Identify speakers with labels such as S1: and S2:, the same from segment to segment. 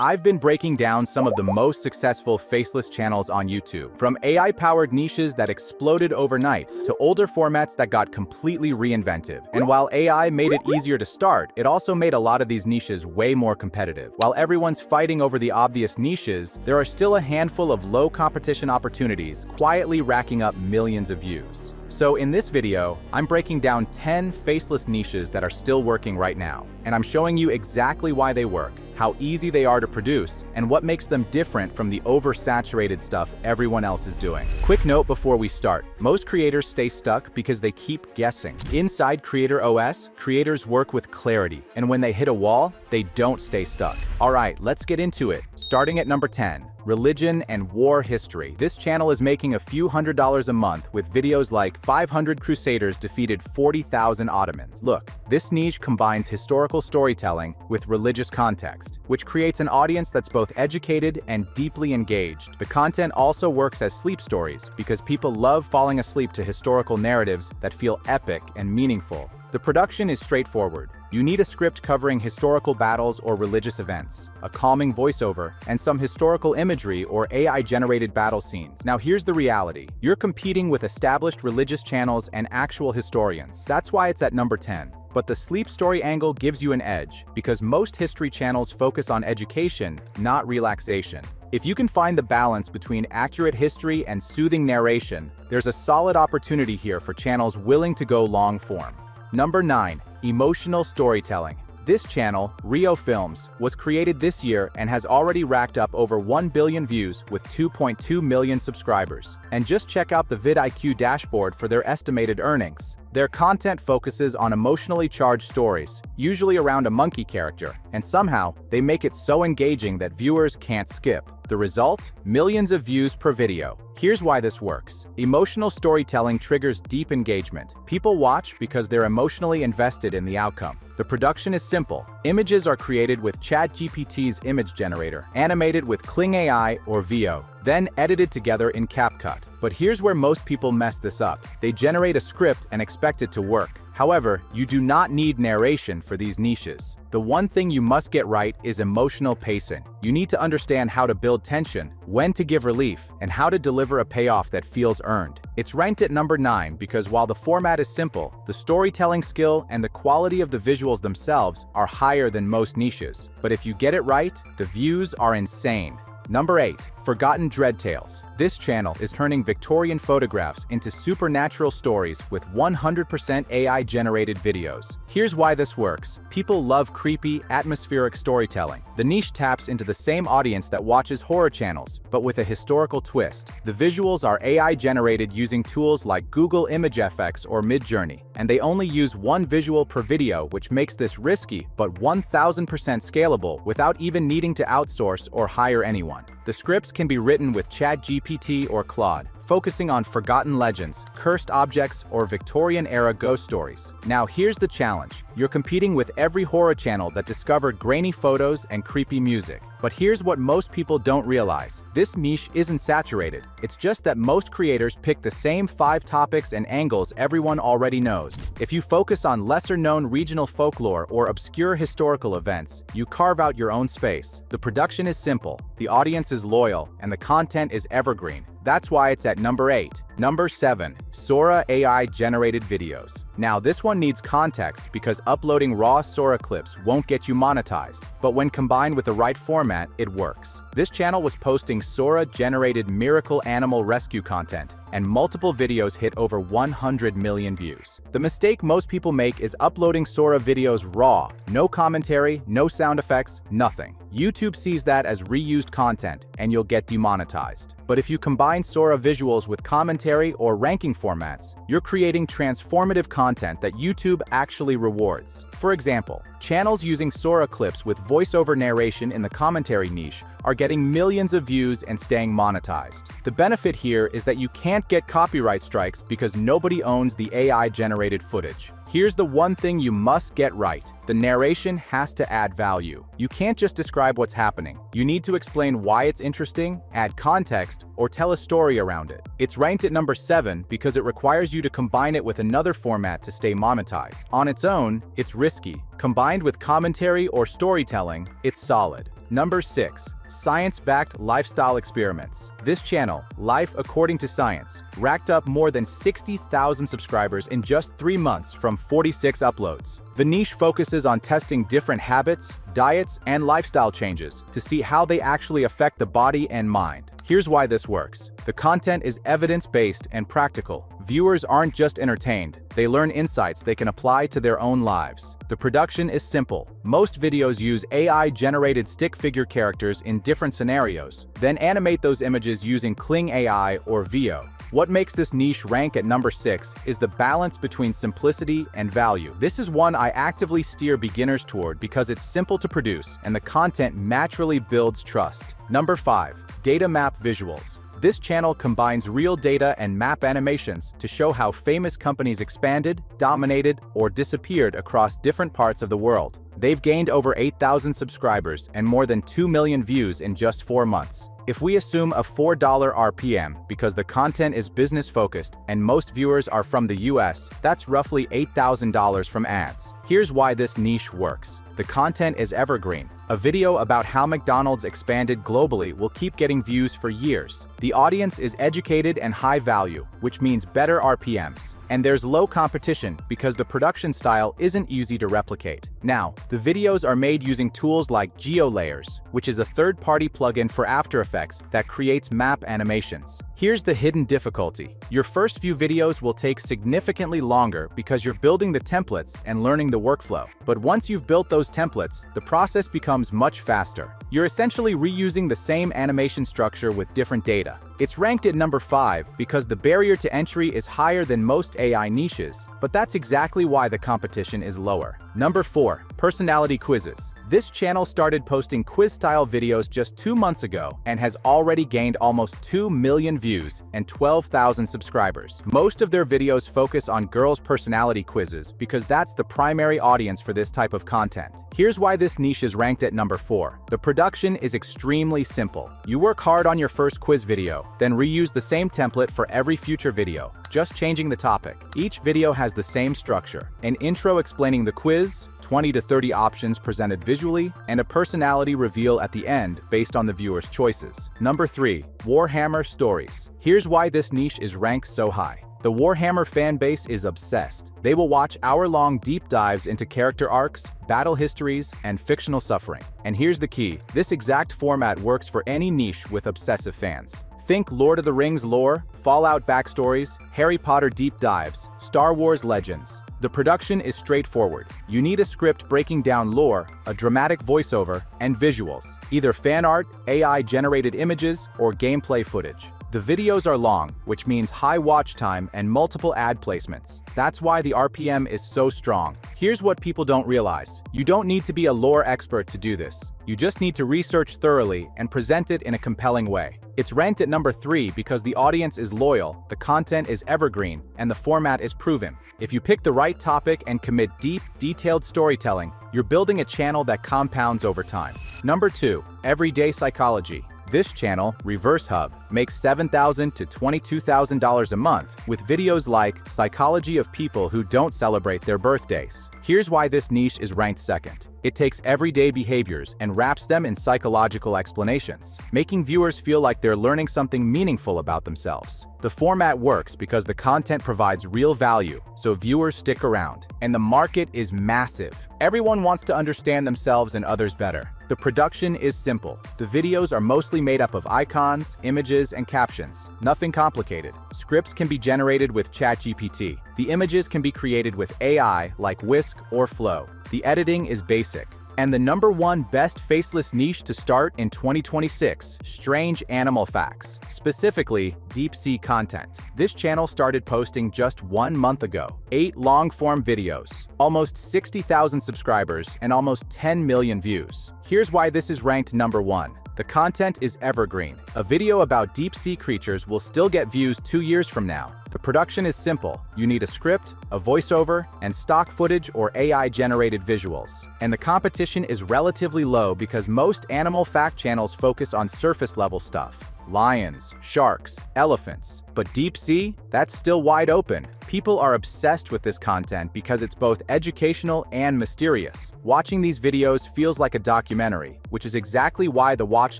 S1: I've been breaking down some of the most successful faceless channels on YouTube, from AI-powered niches that exploded overnight to older formats that got completely reinvented. And while AI made it easier to start, it also made a lot of these niches way more competitive. While everyone's fighting over the obvious niches, there are still a handful of low-competition opportunities quietly racking up millions of views. So in this video, I'm breaking down 10 faceless niches that are still working right now, and I'm showing you exactly why they work, how easy they are to produce, and what makes them different from the oversaturated stuff everyone else is doing. Quick note before we start, most creators stay stuck because they keep guessing. Inside Creator OS, creators work with clarity, and when they hit a wall, they don't stay stuck. Alright, let's get into it. Starting at number 10. Religion and War History. This channel is making a few $100s a month with videos like 500 Crusaders defeated 40,000 Ottomans. Look, this niche combines historical storytelling with religious context, which creates an audience that's both educated and deeply engaged. The content also works as sleep stories because people love falling asleep to historical narratives that feel epic and meaningful. The production is straightforward. You need a script covering historical battles or religious events, a calming voiceover, and some historical imagery or AI-generated battle scenes. Now here's the reality. You're competing with established religious channels and actual historians. That's why it's at number 10. But the sleep story angle gives you an edge, because most history channels focus on education, not relaxation. If you can find the balance between accurate history and soothing narration, there's a solid opportunity here for channels willing to go long form. Number 9. Emotional Storytelling. This channel, Rio Films, was created this year and has already racked up over 1 billion views with 2.2 million subscribers. And just check out the vidIQ dashboard for their estimated earnings. Their content focuses on emotionally charged stories, usually around a monkey character, and somehow they make it so engaging that viewers can't skip. The result? Millions of views per video. Here's why this works. Emotional storytelling triggers deep engagement. People watch because they're emotionally invested in the outcome. The production is simple. Images are created with ChatGPT's image generator, animated with Kling AI or VO, then edited together in CapCut. But here's where most people mess this up. They generate a script and expect it to work. However, you do not need narration for these niches. The one thing you must get right is emotional pacing. You need to understand how to build tension, when to give relief, and how to deliver a payoff that feels earned. It's ranked at number 9 because while the format is simple, the storytelling skill and the quality of the visuals themselves are higher than most niches. But if you get it right, the views are insane. Number 8. Forgotten Dread Tales. This channel is turning Victorian photographs into supernatural stories with 100% AI-generated videos. Here's why this works. People love creepy, atmospheric storytelling. The niche taps into the same audience that watches horror channels, but with a historical twist. The visuals are AI-generated using tools like Google Image FX or Midjourney, and they only use one visual per video, which makes this risky but 1000% scalable without even needing to outsource or hire anyone. The scripts can be written with ChatGPT or Claude, focusing on forgotten legends, cursed objects, or Victorian-era ghost stories. Now here's the challenge. You're competing with every horror channel that discovered grainy photos and creepy music. But here's what most people don't realize. This niche isn't saturated. It's just that most creators pick the same 5 topics and angles everyone already knows. If you focus on lesser-known regional folklore or obscure historical events, you carve out your own space. The production is simple, the audience is loyal, and the content is evergreen. That's why it's at number 8. Number 7. Sora AI-generated videos. Now this one needs context because uploading raw Sora clips won't get you monetized, but when combined with the right format, it works. This channel was posting Sora-generated miracle animal rescue content, and multiple videos hit over 100 million views. The mistake most people make is uploading Sora videos raw, no commentary, no sound effects, nothing. YouTube sees that as reused content, and you'll get demonetized. But if you combine Sora visuals with commentary or ranking formats, you're creating transformative content that YouTube actually rewards. For example, channels using Sora clips with voiceover narration in the commentary niche are getting millions of views and staying monetized. The benefit here is that you can't get copyright strikes because nobody owns the AI-generated footage. Here's the one thing you must get right. The narration has to add value. You can't just describe what's happening. You need to explain why it's interesting, add context, or tell a story around it. It's ranked at number 7 because it requires you to combine it with another format to stay monetized. On its own, it's risky. Combined with commentary or storytelling, it's solid. Number 6. Science-backed lifestyle experiments. This channel, Life According to Science, racked up more than 60,000 subscribers in just 3 months from 46 uploads. The niche focuses on testing different habits, diets, and lifestyle changes to see how they actually affect the body and mind. Here's why this works. The content is evidence-based and practical. Viewers aren't just entertained, they learn insights they can apply to their own lives. The production is simple. Most videos use AI-generated stick figure characters in different scenarios, then animate those images using Kling AI or VO. What makes this niche rank at number 6 is the balance between simplicity and value. This is one I actively steer beginners toward because it's simple to produce and the content naturally builds trust. Number 5. Data map visuals. This channel combines real data and map animations to show how famous companies expanded, dominated, or disappeared across different parts of the world. They've gained over 8,000 subscribers and more than 2 million views in just 4 months. If we assume a $4 RPM because the content is business-focused and most viewers are from the US, that's roughly $8,000 from ads. Here's why this niche works. The content is evergreen. A video about how McDonald's expanded globally will keep getting views for years. The audience is educated and high value, which means better RPMs. And there's low competition because the production style isn't easy to replicate. Now, the videos are made using tools like GeoLayers, which is a third-party plugin for After Effects that creates map animations. Here's the hidden difficulty. Your first few videos will take significantly longer because you're building the templates and learning the workflow. But once you've built those templates, the process becomes much faster. You're essentially reusing the same animation structure with different data. It's ranked at number 5 because the barrier to entry is higher than most AI niches, but that's exactly why the competition is lower. Number 4. Personality quizzes. This channel started posting quiz-style videos just 2 months ago and has already gained almost 2 million views and 12,000 subscribers. Most of their videos focus on girls' personality quizzes because that's the primary audience for this type of content. Here's why this niche is ranked at number 4. The production is extremely simple. You work hard on your first quiz video, then reuse the same template for every future video, just changing the topic. Each video has the same structure: an intro explaining the quiz, 20 to 30 options presented visually, and a personality reveal at the end based on the viewer's choices. Number 3. Warhammer stories. Here's why this niche is ranked so high. The Warhammer fan base is obsessed. They will watch hour-long deep dives into character arcs, battle histories, and fictional suffering. And here's the key: this exact format works for any niche with obsessive fans. Think Lord of the Rings lore, Fallout backstories, Harry Potter deep dives, Star Wars legends. The production is straightforward. You need a script breaking down lore, a dramatic voiceover, and visuals, either fan art, AI-generated images, or gameplay footage. The videos are long, which means high watch time and multiple ad placements. That's why the RPM is so strong. Here's what people don't realize. You don't need to be a lore expert to do this. You just need to research thoroughly and present it in a compelling way. It's ranked at number 3 because the audience is loyal, the content is evergreen, and the format is proven. If you pick the right topic and commit deep, detailed storytelling, you're building a channel that compounds over time. Number 2. Everyday Psychology. This channel, Reverse Hub, makes $7,000 to $22,000 a month with videos like Psychology of People Who Don't Celebrate Their Birthdays. Here's why this niche is ranked second. It takes everyday behaviors and wraps them in psychological explanations, making viewers feel like they're learning something meaningful about themselves. The format works because the content provides real value, so viewers stick around. And the market is massive. Everyone wants to understand themselves and others better. The production is simple. The videos are mostly made up of icons, images, and captions. Nothing complicated. Scripts can be generated with ChatGPT. The images can be created with AI like Whisk or Flow. The editing is basic. And the number 1 best faceless niche to start in 2026, strange animal facts, specifically deep sea content. This channel started posting just 1 month ago. 8 long-form videos, almost 60,000 subscribers, and almost 10 million views. Here's why this is ranked number 1. The content is evergreen. A video about deep-sea creatures will still get views 2 years from now. The production is simple. You need a script, a voiceover, and stock footage or AI-generated visuals. And the competition is relatively low because most animal fact channels focus on surface-level stuff. Lions, sharks, elephants. But deep sea? That's still wide open. People are obsessed with this content because it's both educational and mysterious. Watching these videos feels like a documentary, which is exactly why the watch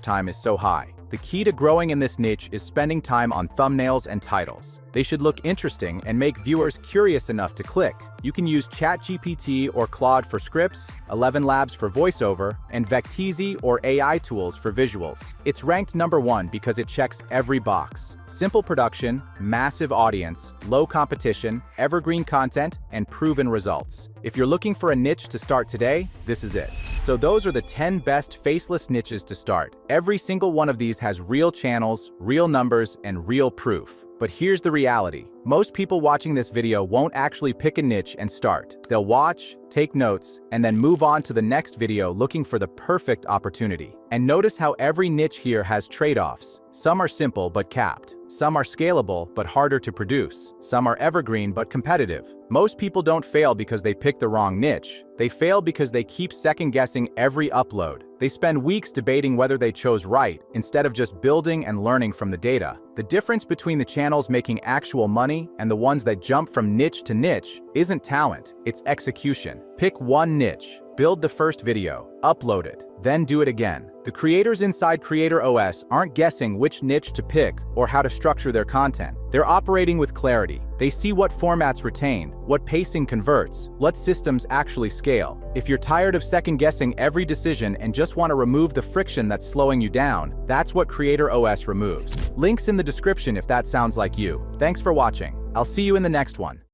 S1: time is so high. The key to growing in this niche is spending time on thumbnails and titles. They should look interesting and make viewers curious enough to click. You can use ChatGPT or Claude for scripts, 11 Labs for voiceover, and Vecteezy or AI tools for visuals. It's ranked #1 because it checks every box. Simple production, massive audience, low competition, evergreen content, and proven results. If you're looking for a niche to start today, this is it. So those are the 10 best faceless niches to start. Every single one of these has real channels, real numbers, and real proof. But here's the reality. Most people watching this video won't actually pick a niche and start. They'll watch, take notes, and then move on to the next video looking for the perfect opportunity. And notice how every niche here has trade-offs. Some are simple but capped. Some are scalable but harder to produce. Some are evergreen but competitive. Most people don't fail because they pick the wrong niche. They fail because they keep second-guessing every upload. They spend weeks debating whether they chose right, instead of just building and learning from the data. The difference between the channels making actual money and the ones that jump from niche to niche isn't talent, it's execution. Pick one niche, build the first video, upload it, then do it again. The creators inside Creator OS aren't guessing which niche to pick or how to structure their content. They're operating with clarity. They see what formats retain, what pacing converts, what systems actually scale. If you're tired of second-guessing every decision and just want to remove the friction that's slowing you down, that's what Creator OS removes. Links in the description if that sounds like you. Thanks for watching. I'll see you in the next one.